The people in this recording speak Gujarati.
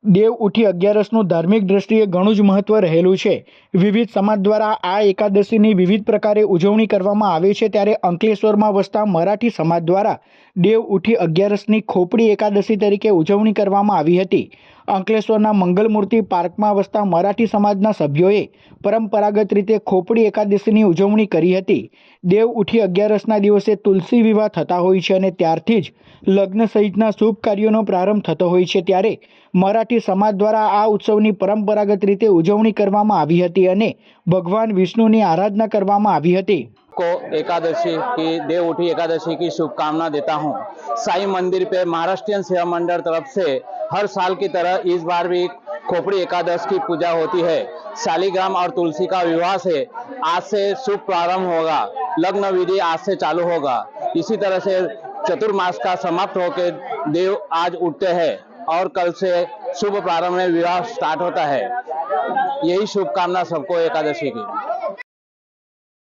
દેવ ઉઠી અગિયારસનું ધાર્મિક દ્રષ્ટિએ ઘણું જ મહત્વ રહેલું છે। વિવિધ સમાજ દ્વારા આ એકાદશીની વિવિધ પ્રકારે ઉજવણી કરવામાં આવે છે। ત્યારે અંકલેશ્વરમાં વસતા મરાઠી સમાજ દ્વારા દેવ ઉઠી અગિયારસની ખોપડી એકાદશી તરીકે ઉજવણી કરવામાં આવી હતી। અંકલેશ્વરના મંગલમૂર્તિ પાર્કમાં વસતા મરાઠી સમાજના સભ્યોએ પરંપરાગત રીતે ખોપડી એકાદશીની ઉજવણી કરી હતી। દેવ ઉઠી અગિયારસના દિવસે તુલસી વિવાહ થતા હોય છે અને ત્યારથી જ લગ્ન સહિતના શુભ કાર્યોનો પ્રારંભ થતો હોય છે। ત્યારે મરાઠી समाज द्वारा आ उत्सवनी परंपरागत रीते उजवणी करवामां आवी हती अने भगवान विष्णुनी आराधना करवामां आवी हती। को एकादशी की देव उठी एकादशी की शुभकामना देता हूं। साईं मंदिर पे महाराष्ट्रियन सेवा मंडल तरफ से हर साल की तरह इस बार भी खोपड़ी एकादश की पूजा होती है। शालिग्राम और तुलसी का विवाह से आज से शुभ प्रारंभ होगा। लग्न विधि आज से चालू होगा। इसी तरह से चतुर्मास का समाप्त होकर देव आज उठते हैं और कल से शुभ प्रारंभ में विवाह स्टार्ट होता है। यही शुभकामना सबको एकादशी की।